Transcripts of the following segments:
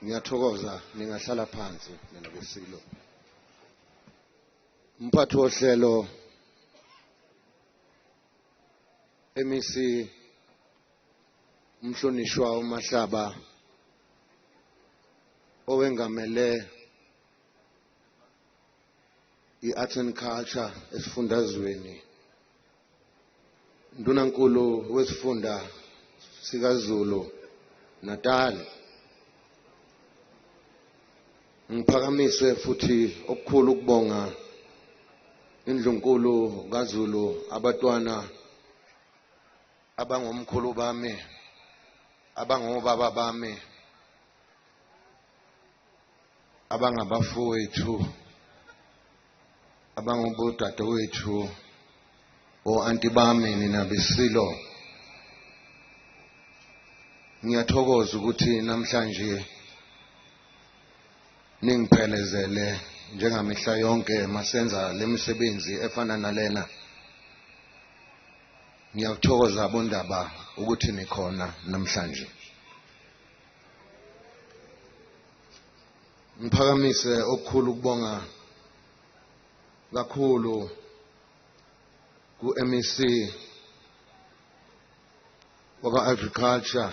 Ngiyathokoza ningahlala phansi mina besilo. Umphathi wohlelo MEC umhlonishwa uMahlaba owengamele i-Arts and Culture esifundazweni. Ndunankulu wesifunda sikaZulu Natal. Ngiphakamise futhi okukhulu ukubonga indlunkulu kaZulu abatwana abangomkhulu bami abangobaba bami abangabafowethu abangobodadewethu o-anti bami nina besilo. Ngiyathokoza ukuthi namhlanje ningiphelezele njengamihla yonke masenza lemisebenzi efana nalena. Ngiyathokoza abondaba ukuthi nikhona namhlanje. Ngiphakamise okukhulu ukubonga kakhulu ku-MEC waka Agriculture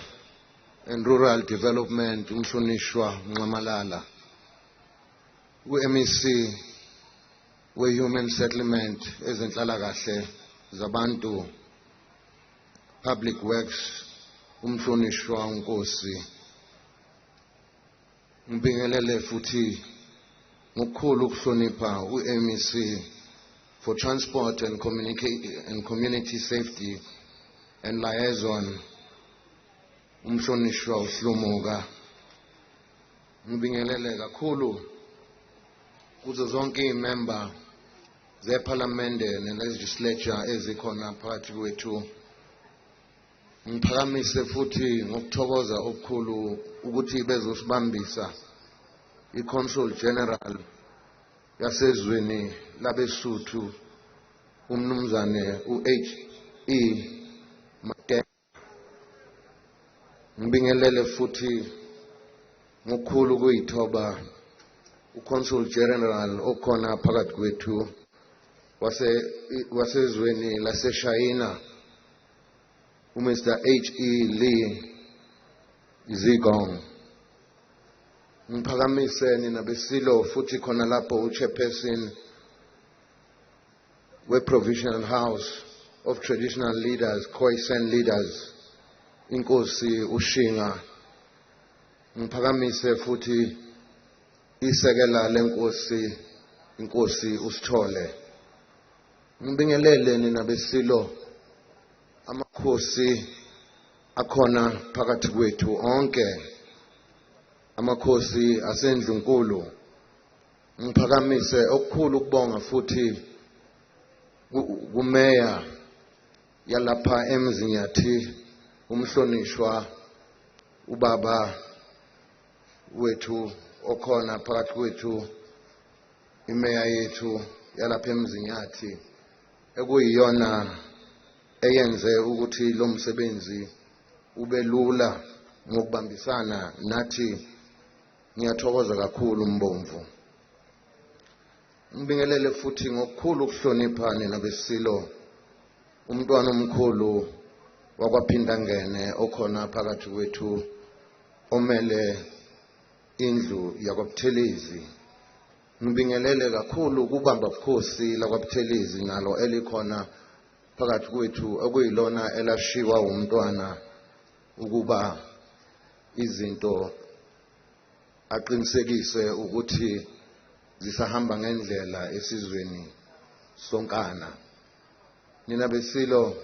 and Rural Development umhlonishwa Nxamalala, ku-MEC we-Human Settlement ezenhlalakahle zabantu Public Works umhlonishwa uNkosi. Ngibingelele futhi ngokukhulu ukuhlonipha u-MEC for Transport and Community Safety and Liaison umhlonishwa uHlumuka. Ngibingelele kakhulu kuzo zonke izimember zeParliamente ne-Legislature ezikhona phakathi kwethu. Ngiphakamise futhi ngokuthokoza okukhulu ukuthi bezosibambisa iConsul General yasezweni labeSuthu umnumzane uHE Mateka. Ngibingelele futhi ngokukhulu kuyithoba uConsul General okhona phakathi kwethu wasezweni laseShayina uMr. HE Lee Zigong. Ngiphakamise nina besilo futhi khona lapho uChairperson we-Provisional House of Traditional Leaders, Khoisan Leaders, Inkosi Ushinga. Ngiphakamise futhi isekela lenkosi Inkosi uSithole. Ngibingelele nina besilo amakhosi akhona phakathi kwethu onke, amakhosi asendlunkulu. Ngiphakamise okukhulu ukubonga futhi kumeya yalapha eMzinyathi umhlonishwa ubaba wethu okhona phakathi kwethu, imeya yethu yalapha eMzinyathi ekuyiyona eyenze ukuthi lo msebenzi ube lula ngokubambisana nathi. Ngiyathokoza kakhulu Mbomvu. Ngibingelele futhi ngokukhulu ukuhlonipha nina besilo umntwana omkhulu wakwaPhindangene okhona phakathi kwethu omele indlu yakwaButhelezi. Ngibingelele kakhulu kubamba bukhosi lakwaButhelezi nalo elikhona phakathi kwethu okuyilona elashiwa umntwana ukuba izinto aqinisekise ukuthi zisahamba ngendlela esizweni sonkana. Nina besilo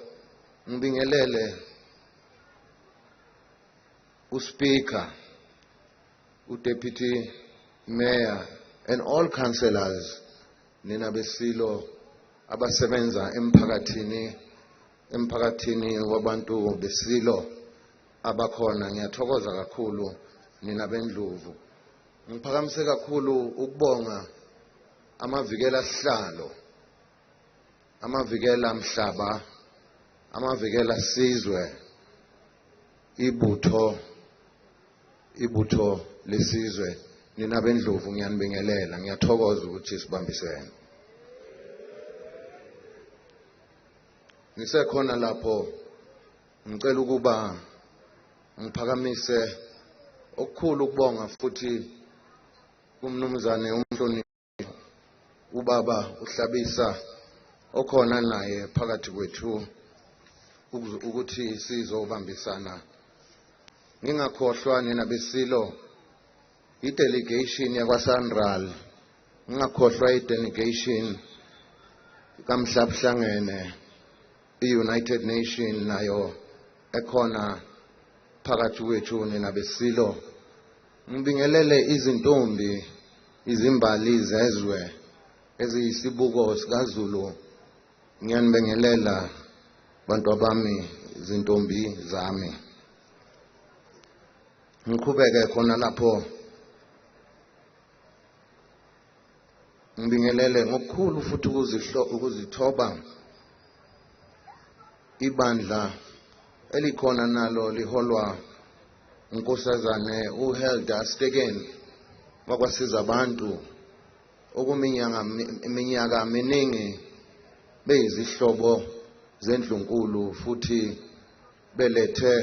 ngibingelele uSpeaker, uDeputy Mayor and all councillors nina besilo abasebenza emphakathini wabantu besilo abakhona. Ngiyathokoza kakhulu nina bendlovu. Ngiphakamise kakhulu ukubonga amavikela sihlalo, amavikela mhlaba, amavikela sizwe, ibutho ibutho lesizwe nina bendlovu ngiyanibingelela ngiyathokoza ukuthi sibambisene. Ngisekhona lapho ngicela ukuba ngiphakamise okukhulu ukubonga futhi kumnumzane umhloniphi ubaba uHlabisa okhona naye phakathi kwethu ukuthi sizobambisana. Ngingakhohlwa nina besilo i-delegation yakwaSanral, ngingakhohlwa i-delegation kaMhlabuhlangene i-United Nations nayo ekhona phakathi kwethu nina besilo. Ngibingelele izintombi izimbali zezwe eziyisibuko sikaZulu. Ngiyanibingelela bantu bami izintombi zami. Ngiqhubeke khona lapho ngibingelele ngokukhulu futhi ukuzithoba ibandla elikhona nalo liholwa unkosazane uHelda Stegen wakwasiza abantu okuminyaka miningi beyizihlobo zendlunkulu futhi belethe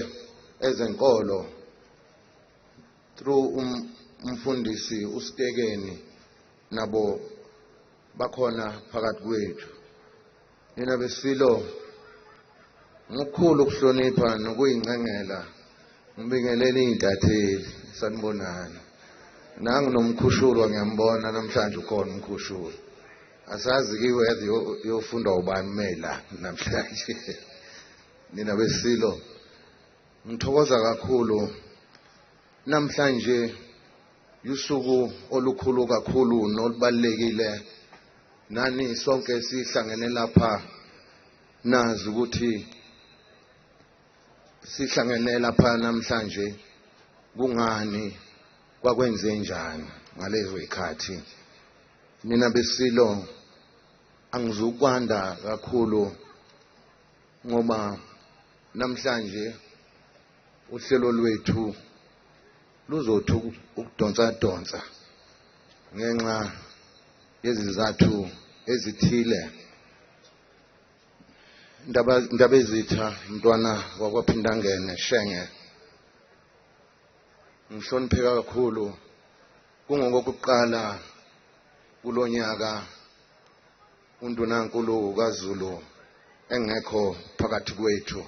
ezenkolo through umfundisi uStegeni nabo bakhona phakathi kwethu. Nina besilo ngokukhulu ukuhlonipha nokuyingcengela ngibingelele intatheli sanibonana. Nangu nomkhushulwa ngiyambona namhlanje ukhona umkhushulwa. Asazi kiwe yazi yofunda ubani mela namhlanje. Nina besilo ngithokoza kakhulu namhlanje usuku olukhulu kakhulu nolubalekile nani sonke sihlangene lapha nazi ukuthi sihlangene lapha namhlanje kungani kwakwenze njani ngalezo ikhathi. Mina besilo angizukwanda kakhulu ngoba namhlanje uhlelo lwethu luzothi ukudonsa ngenxa yezizathu ezithile. Indaba ezitha mntwana wakwaPhindangene Shenge ngihlonipheka kakhulu kungokokuqala kulonyaka undunankulu kaZulu engekho phakathi kwethu.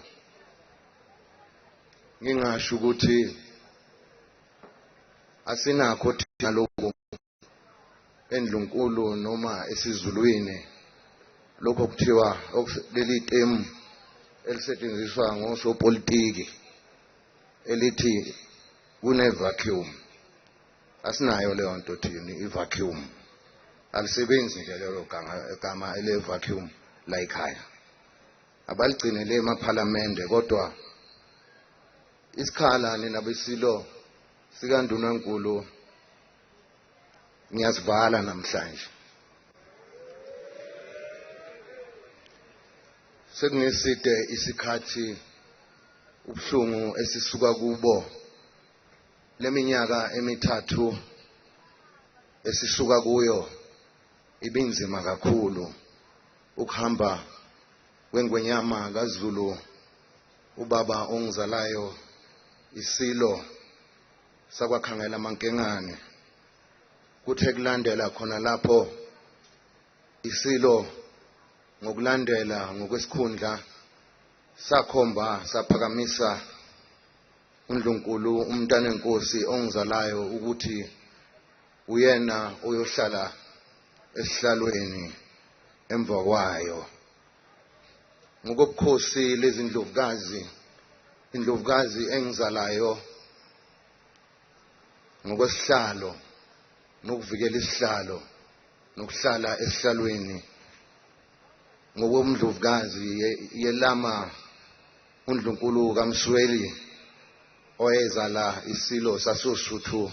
Ngingasho ukuthi asinakho thina lokho endlunkulu noma esizulwini lokho kuthiwa leli temu elisetshenziswa ngosopolitiki elithi kune vacuum. Asinayo leyo nto thina i-vacuum. Alisebenzi nje lelo gama ele vacuum la ekhaya. Abaligcinele emaphalamende kodwa isikhala nina besilo sikandunankulu ngiyasivala namhlanje. Sekuneside isikhathi ubuhlungu esisuka kubo leminyaka emithathu esisuka kuyo ibinzima kakhulu ukuhamba kwengwenyama kaZulu ubaba ongizalayo isilo sakwakhangela amankengane. Kuthe kulandela khona lapho isilo ngokulandela ngokwesikhundla sakhomba saphakamisa uNdlunkulu umntanenkosi ongizalayo ukuthi uyena uyohlala esihlalweni emva kwayo. Ngokobukhosi lezindlovukazi indlovukazi engizalayo ngokwesihlalo nokuvikela isihlalo nokuhlala esihlalweni ngokomdlovukazi yelama uNdlunkulu kaMsweli oyezala isilo sasoSuthu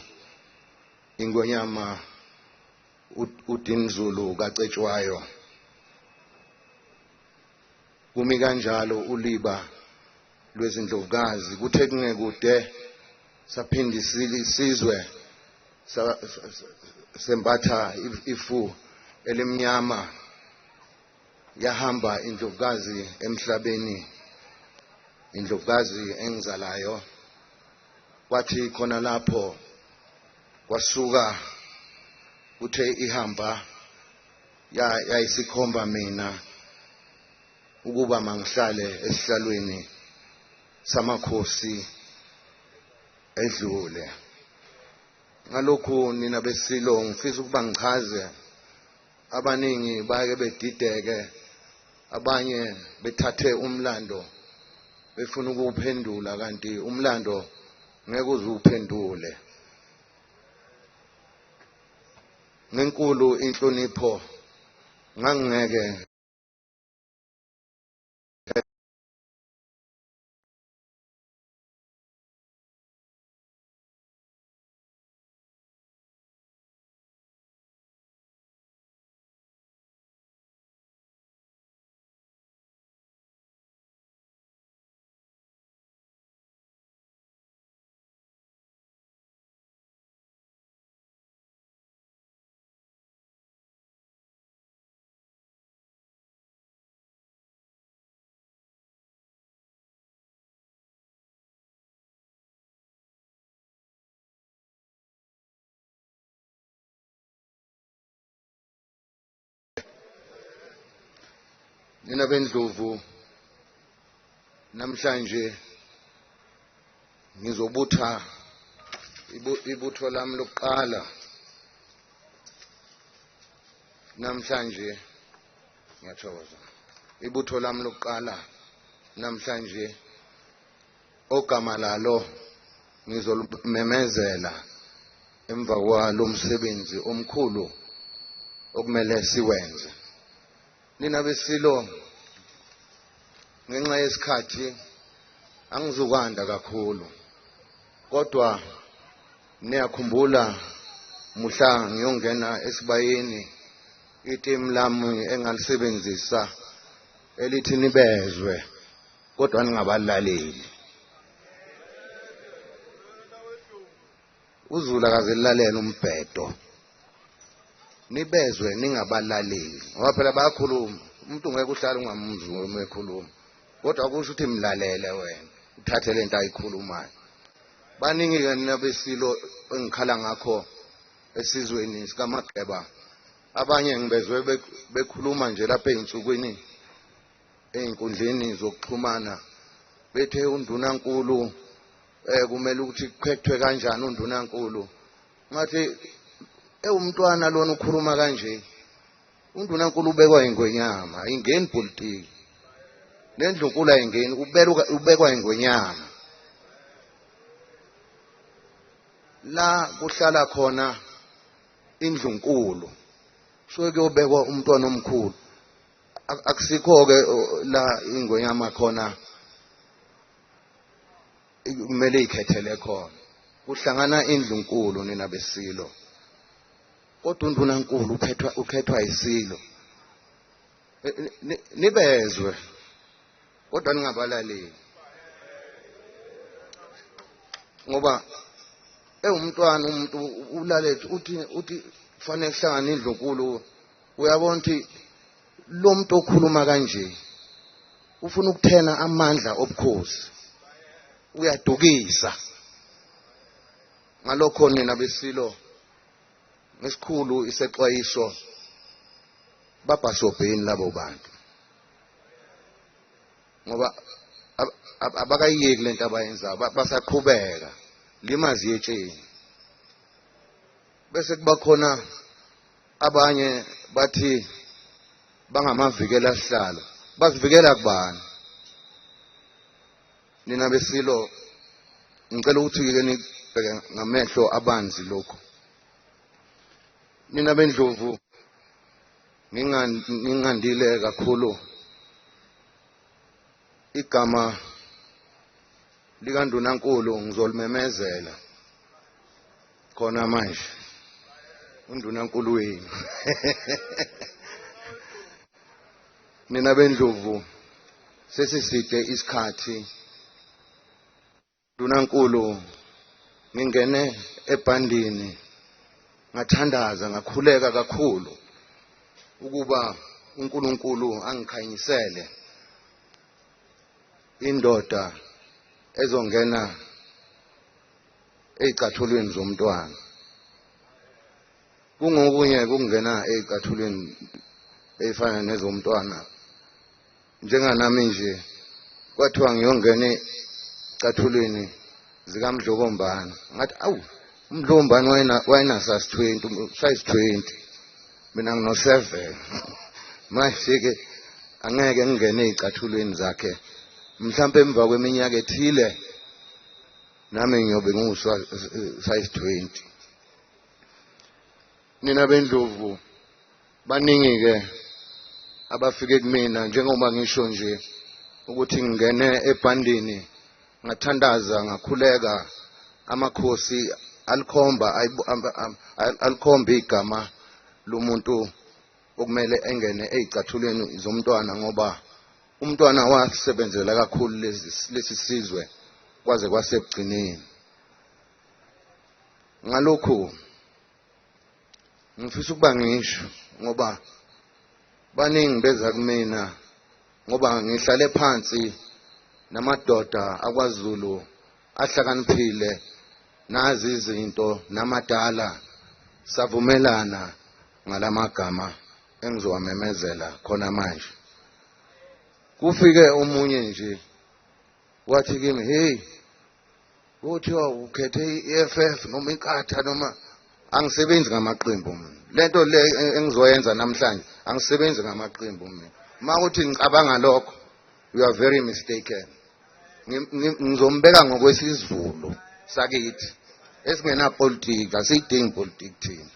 ingonyama uDinizulu kaCetshwayo. Kumi kanjalo uliba lwezindlovukazi kuthe kungekude saphinde sizwe sembatha ifu elimnyama yahamba indlovukazi emhlabeni, indlovukazi engizalayo. Kwathi khona lapho kwasuka uthe ihamba yayisikhomba mina ukuba mangihlale esihlalweni samakhosi edlule. Ngalokhu nina beSilo ngifisa ukuba ngichaze, abaningi bake bedideke, abanye bethathe umlando befuna ukuwuphendula, kanti umlando ngeke uze uphendule. Ngenkulu inhlonipho ngangeke nina beNdlovu namhlanje ngizobutha ibutho lami lokuqala. Namhlanje ngiyathokoza, ibutho lami lokuqala namhlanje ogama lalo ngizolumemezela emva kwalo msebenzi omkhulu okumele siwenze. Nina beSilo, ngenxa yesikhathi angizokwanda kakhulu, kodwa niyakhumbula muhla ngiyongena esibayeni iteam lami engalisebenzisa elithi nibezwe kodwa ningabalaleli. uZulu akazilalela umbhedo, nibezwe ningabalaleli, ngoba phela bayakhuluma. Umuntu ngeke uhlale ungamuzwi uma ekhuluma, kodwa akusho ukuthi mlalele wena uthathe lento ayikhulumayo. Baningi-ke nina beSilo engikhala ngakho esizweni sikaMageba. Abanye ngibezwe bekhuluma nje lapha ey'nsukwini ey'nkundleni zokuxhumana bethe undunankulu kumele ukuthi kukhethwe kanjani undunankulu. Ngathi umntwana lona ukhuluma kanje, undunankulu ubekwa ingwenyama, ayingeni politiki. Nendlunkulu ayingeni, ubekwa ingwenyama. La kuhlala khona indlunkulu suke kuyobekwa umntwana omkhulu. Akusikho-ke la ingwenyama khona kumele ikhethele khona, kuhlangana indlunkulu nina beSilo. Kodwa undunankulu ukhethwa iSilo. Nibezwe kodwa ningabalaleli, ngoba umntwana umuntu ulalethe uthi kufanele kuhlangane indlunkulu. Uyabona ukuthi lo muntu okhuluma kanje ufuna ukuthena amandla obukhosi, uyadukisa. Ngalokho nina beSilo ngesikhulu isexwayiso babhasobheni labo bantu, ngoba abakayiyeki lento abayenzayo, basaqhubeka limazi yetsheni. Bese kuba khona abanye bathi bangamavikela sihlalo. Basivikela kubani? Nina beSilo ngicela ukuthi-ke nibheke ngamehlo abanzi lokho. Nina beNdlovu ngingandile kakhulu, igama likaNdunankulu ngizolimemezela khona manje, uNdunankulu wenu. Nina beNdlovu sesiside isikhathi uNdunankulu ngingene ebhandini ngathandaza ngakhuleka kakhulu ukuba uNkulunkulu angikhanyisele indoda ezongena ezicathulweni zomntwana. Kungokunye kungena ezicathulweni ezifana nezomntwana njenganami nje kwathiwa ngiyongena ezicathulweni zikaMdlokombane ngathi awu uMdlokombane wayena size 20 mina ngino 7 manje ke angeke ngingene ezicathulweni zakhe mhlawumbe emva kweminyaka ethile nami ngiyobe size 20. Nina bendlovu baningi ke abafike kumina njengoba ngisho nje ukuthi ngingene ebhandini ngathandaza ngakhuleka amakhosi alikhomba igama lomuntu okumele engene ezicathulweni zomntwana ngoba umntwana wasebenzela kakhulu lesi sizwe kwaze kwasebugcineni. Ngalokhu ngifisa ukuba ngisho ngoba baningi beza kumina ngoba ngihlale phansi namadoda akwaZulu ahlakaniphile nazi izinto namadala savumelana ngalamagama engizowamemezela khona manje. Kufike omunye nje wathi kimi hey uthiwa ukhethe iFF noma inkatha noma angisebenzi ngamaqembu mina. Lento le engizoyenza namhlanje angisebenzi ngamaqembu mina. Makuthi ngicabanga lokho you are very mistaken. Ngizombeka ngokwesizulu sakithi esingena politics asidingi politics thina.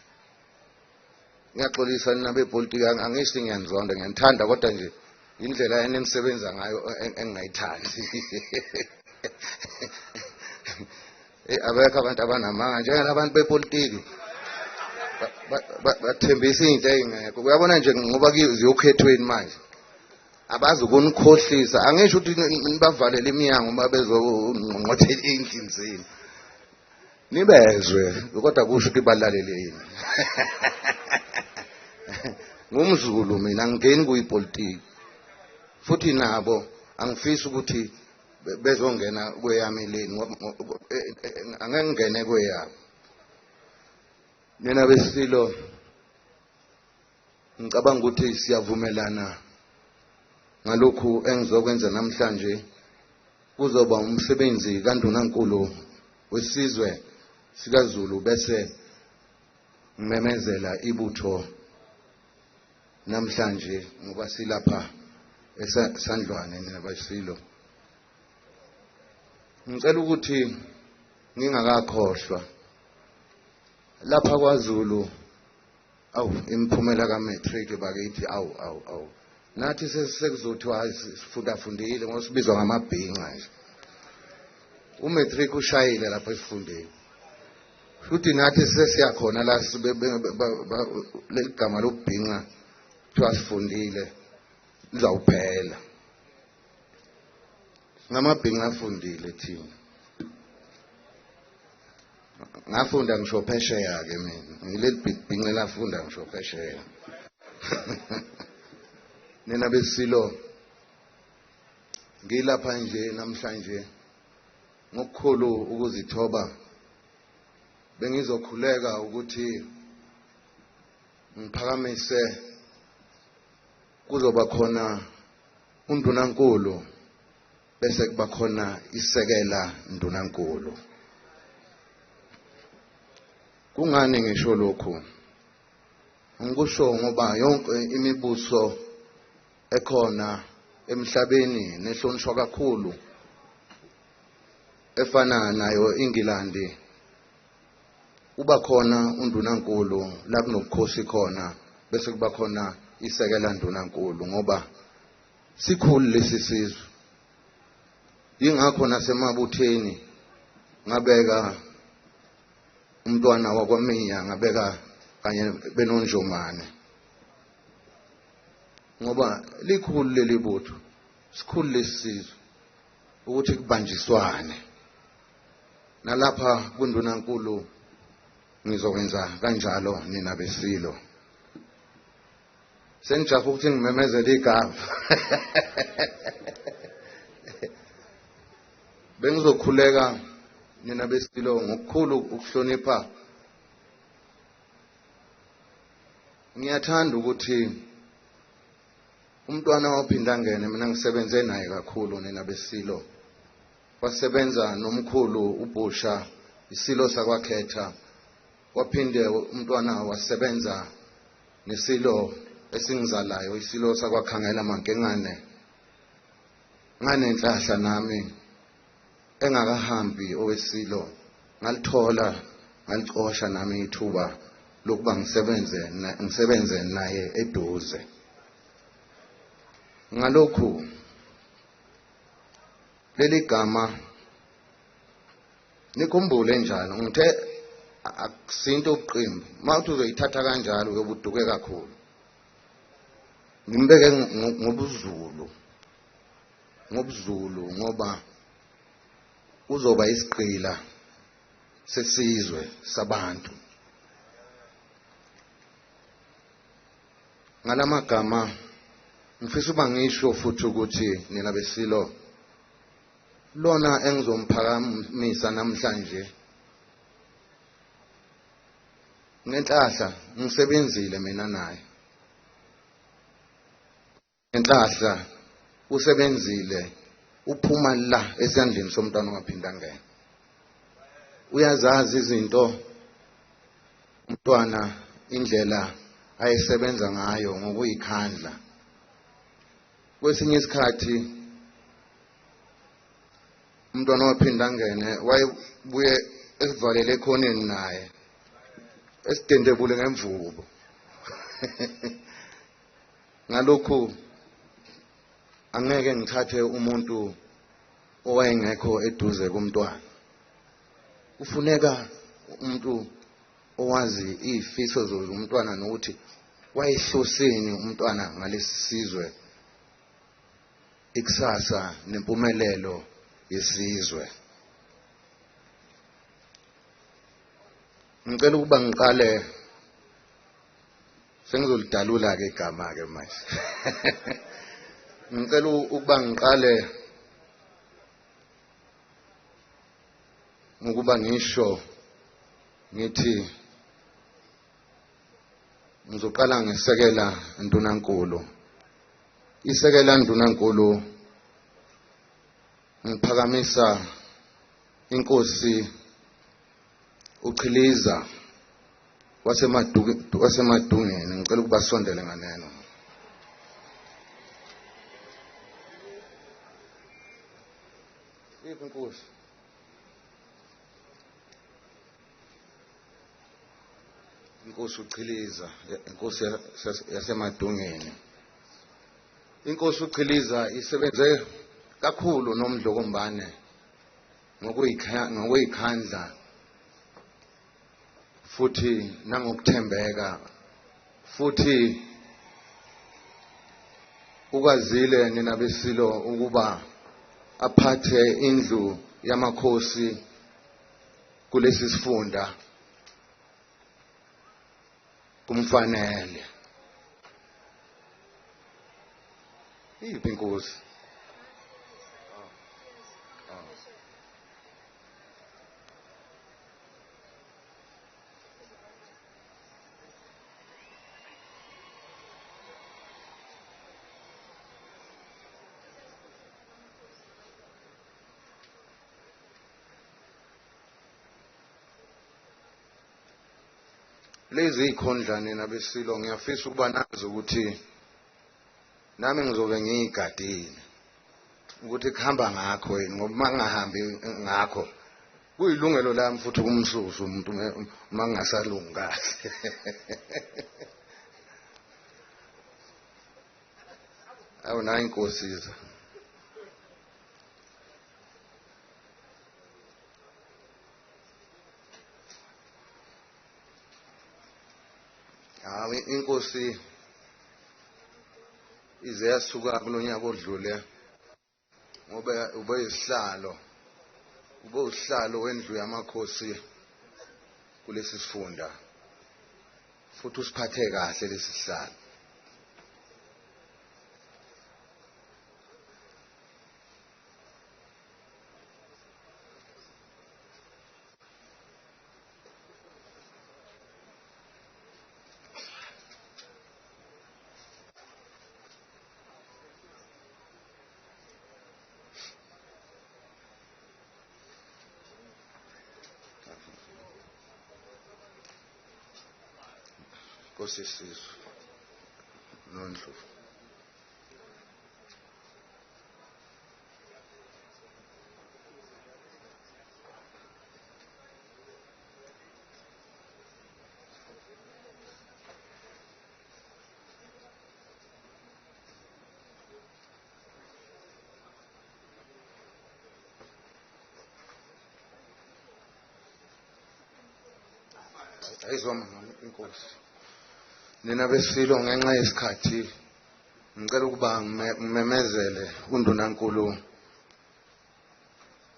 Ngiyaxolisa nina bepolitiki angithi ngiyanizonda ngiyanthanda kodwa nje indlela enenisebenza ngayo engingayithandi. Abekho abantu abanamanga njengalabantu bepolitiki bathembisa izinto ezingekho. Uyabona nje ngoba ziyokhethweni manje abazi ukunikhohlisa. Angisho ukuthi nibavalele iminyango uma bezongqongqothela endlini zenu nibezwe kodwa kusho ukuthi balaleleni. NgumZulu mina angingeni kuyipolitiki futhi nabo angifisi ukuthi bezongena kweyami leni angeke ngene kweyabo. Nina besilo ngicabanga ukuthi siyavumelana ngalokhu engizokwenza namhlanje. Kuzoba umsebenzi kaNdunankulu wesizwe sikaZulu bese ngimemezela ibutho namhlanje ngoba silapha esandlwane nabasilo. Ngicela ukuthi ngingakakhohlwa lapha kwaZulu imiphumela kaMatric bakithi nathi sekuzothiwa sifundile ngosibizwa ngamabhinqa nje. uMatric ushayile lapha esifundeni futhi nathi sesiyakhona la leligama lokubhinqa kuthiwa sifundile lizawuphela. Ngamabhinqa afundile thina. Ngafunda ngisho phesheya ke mina. Ngileli bhinqa lafunda ngisho phesheya. Nina besilo ngilapha nje namhlanje ngokukhulu ukuzithoba. Bengizokhuleka ukuthi ngiphakamise kuzoba khona uNdunankulu bese kuba khona isekela Ndunankulu. Kungani ngisho lokhu? Ngikusho ngoba yonke imibuso ekhona emhlabeni nehlonishwa kakhulu efana nayo Engilandi uba khona uNdunankulu la kunobukhosi khona bese kuba khona isekela Ndunankulu ngoba sikhulu lesi sizwe. Yingakho nasemabutheni ngabeka umntwana wakwamiya ngabeka kanye benonjomane ngoba likhulu leli butho sikhulu lesizwe ukuthi kubanjiswane nalapha kundunankulu ngizokwenza kanjalo nina besilo. Sengijaha ukuthi ngimemezele igama. Bengizokhuleka nina besilo ngokukhulu ukuhlonipha. Ngiyathanda ukuthi umntwana waphinda ngene mina ngisebenze naye kakhulu nina besilo. Wasebenza nomkhulu uBusha isilo sakwakhetha. Waphinde umntwana wasebenza nesilo esingizalayo isilo sakwakhangela mankengane. Nganenhlahla nami engakahambi owesilo ngalithola ngalicosha nami ithuba lokuba ngisebenze naye eduze. Ngalokhu leli gama nikhumbule njalo ngithe akusinto uqimbi mawuthi uzoyithatha kanjalo uyobuduke kakhulu. Ngimbeke ngobuzulu ngoba uzoba isigqila sesizwe sabantu. Ngalamagama ngifisa uba ngisho futhi ukuthi nina besilo lona engizomphakamisa namhlanje ngenhlahla ngisebenzile mina naye. Ngenhlahla usebenzile uphuma la esandleni somntwana ongaphinda ngene. Uyazazi izinto umntwana indlela ayesebenza ngayo ngokuyikhandla. Kwesinye isikhathi umntwana waphinda ngene wayebuye esivalele ekhoneni naye esidendebule ngemvubo. Ngalokhu angeke ngithathe umuntu owayengekho eduze kumntwana. Kufuneka umuntu owazi izifiso zomntwana nokuthi wayehloseni umntwana ngalesi sizwe ikusasa nempumelelo yesizwe. Ngicela ukuba ngiqale sengizolidalula ke igama ke manje. Ngicela ukuba ngiqale ngokuba ngisho ngithi ngizoqala ngesekela ndunankulu. Isekela ndunankulu ngiphakamisa inkosi uChiliza wasemadungeni. Ngicela ukuba sondele nganeno. Inkosi inkosi uChiliza inkosi yasemadungeni. Inkosi uChiliza isebenze kakhulu noMdlokombane ngokuyikhandla futhi nangokuthembeka futhi ukwazile nina besilo ukuba aphathe indlu yamakhosi kulesi sifunda kumfanele. Iphi inkosi? Lezi ikhondla nina besilo ngiyafisa ukuba nazi ukuthi nami ngizobe ngiyigadile ukuthi kuhamba ngakho yini ngoba mangahambi ngakho kuyilungelo lami futhi kumsusu umuntu mangasalungi kahle. Awuna inkosizwe. Hayi inkosi ize yasuka kulonyaka odlule ngoba ube isihlalo ube usihlalo wendlu yamakhosi kulesi sifunda futhi usiphathe kahle lesi sihlalo. Nkosi isizwe noNdlovu. Ayizwama inkosi. Nina besilo ngenxa yesikhathi ngicela ukuba ngimemezele undunankulu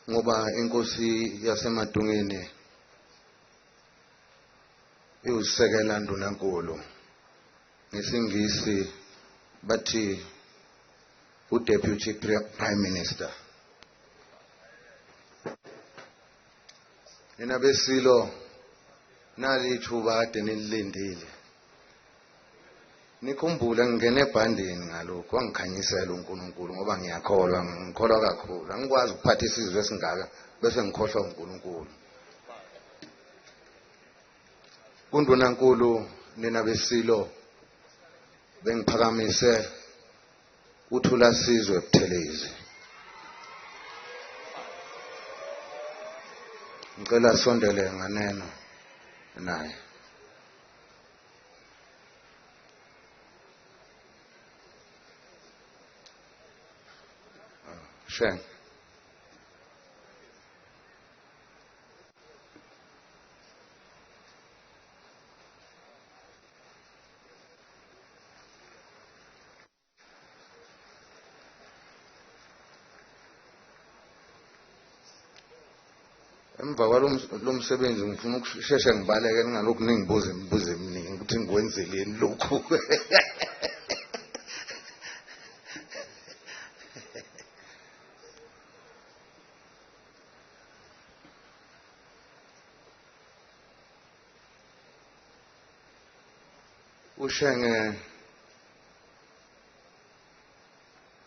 ngoba inkosi yaseMadungeni iusekela ndunankulu. Ngesingisi bathi uDeputy Prime Minister. Nina besilo nali ithuba kade nililindile. Nikhumbule ngingene ebhandeni ngalokho wangikhanyisela uNkulunkulu ngoba ngikholwa kakhulu. Angikwazi ukuphatha isizwe esingaka bese ngikhohlwa uNkulunkulu. Undunankulu nina besilo bengiphakamise uthula sizwe Buthelezi. Ngicela sondele nganeno naye. Sheng. Emva kwalomsebenzi ngifuna ukusheshe ngibaleke ngalokhu ningibuza imibuzo eminingi ukuthi ngikwenzeleni lokhu. Ushenge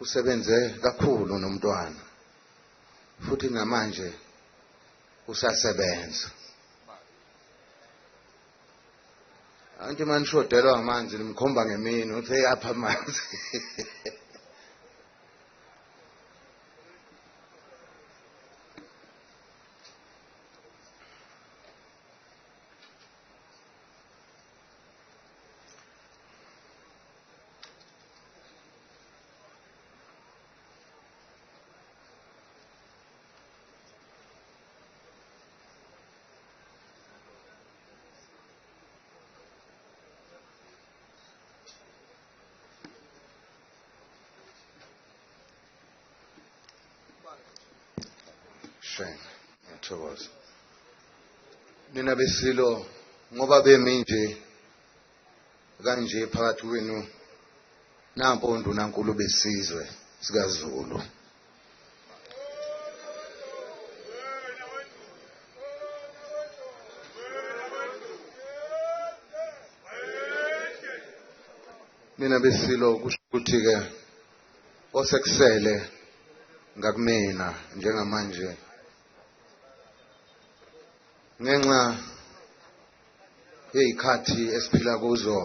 usebenze kakhulu nomntwana futhi namanje usasebenza. Anti manishodelwa amanzi nimkhomba ngemini uthi yapha amanzi. Ngiyathokoza. Nina besilo ngoba bemi nje kanje phakathi kwenu nampo undunankulu besizwe sikaZulu. Nina besilo kusho ukuthi ke osekusele ngakumina njengamanje ngenxa yezikhathi esiphila kuzo,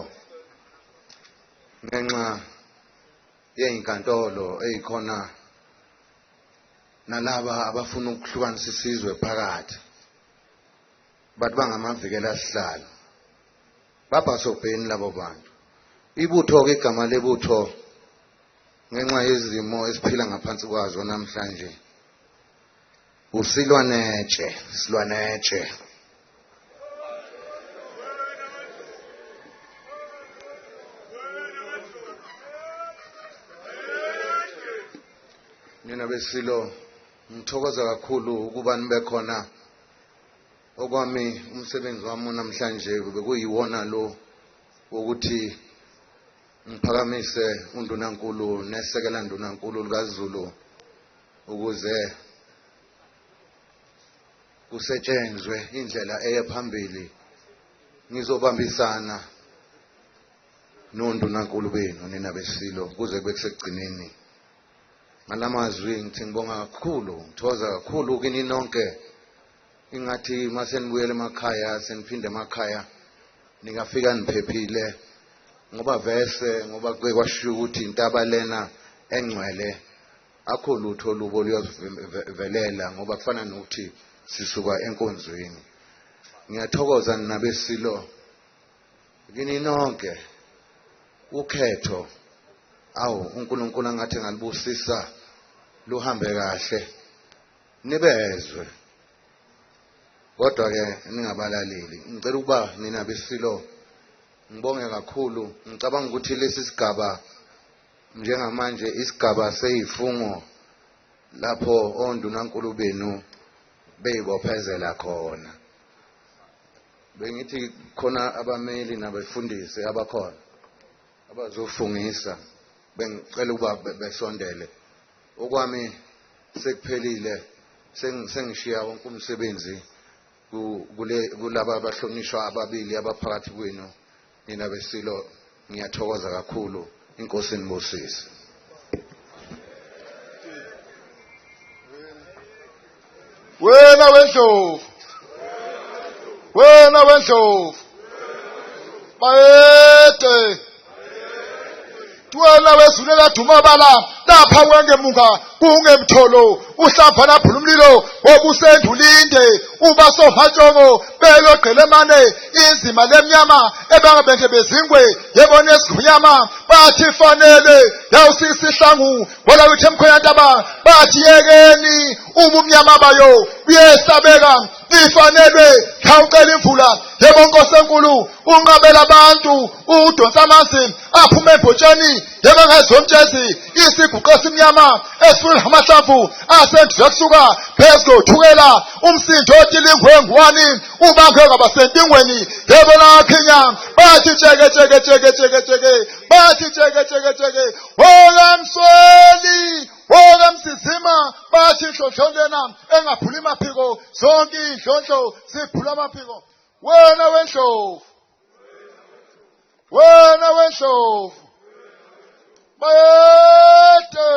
ngenxa yezinkantolo ezikhona nalaba abafuna ukuhlukanisa isizwe phakathi bathi bangamavikela sihlalo babhasobheni labo bantu. Ibutho ke igama lebutho ngenxa yezimo esiphila ngaphansi kwazo namhlanje usilwanetshe, silwanetshe. Nina besilo ngithokoza kakhulu ukuba nibe khona. Okwami umsebenzi wami namhlanje bekuyiwona lo ukuthi ngiphakamise undunankulu nesekela ndunankulu likaZulu ukuze kusetshenzwe indlela eyephambili ngizobambisana nondunankulu benu nina besilo kuze kube kusegcineni. Ngalamazwi ngithi ngibonga kakhulu, ngithokoza kakhulu kini nonke. Ingathi mase nibuyele emakhaya seniphinde emakhaya ningafika niphephile ngoba vese ngoba kuke kwashiwo ukuthi intaba lena engcwele akho lutho olubo luyovelela ngoba kufana nokuthi sisuka enkonzweni. Ngiyathokoza nabesilo kini nonke ukhetho uNkulunkulu angathi ngalibusisa luhambe kahle nibezwe. Kodwa ke ningabalaleli. Ngicela ukuba nina besilo ngibonge kakhulu. Ngicabanga ukuthi lesi sigaba njengamanje isigaba seyifungo lapho ondunankulu benu beyibophezela khona. Bengithi khona abameli nabefundisi abakhona abazofungisa. Bengicela ukuba besondele. Okwami sekuphelile sengishiya wonke umsebenzi kulaba abahlonishwa ababili abaphakathi kwenu nina besilo. Ngiyathokoza kakhulu. Inkosi inibusise. Wena wendlovu bayede wena wezulela dumabala lapha kwengemuka kungemtholo uhlapha laphula umlilo wobusendulinde ubasohatshongo belogqelemane inzima lemnyama ebangabenge bezingwe yebona esinyama bathi fanele yawusisihlangu wala withe mkhonyantaba bathi yekeni umnyama bayo uyesabeka ifanelwe khawucela imvula yebo Nkosi enkulu unqabela abantu udonsa amanzi aphume ebhotshani yebo ngezomtshezi isiguqo esimnyama esifuna amahlamvu asenduza kusuka phezu kothukela umsindo otilingwengwani ubangwe ngabasentingweni yebo nakhinya bathi jeke bathi jeke wola msweli wola msizima bathi inhlonhlolena engaphuli maphiko zonke inhlonhlo ziphula amaphiko. Wena wendlovu bayede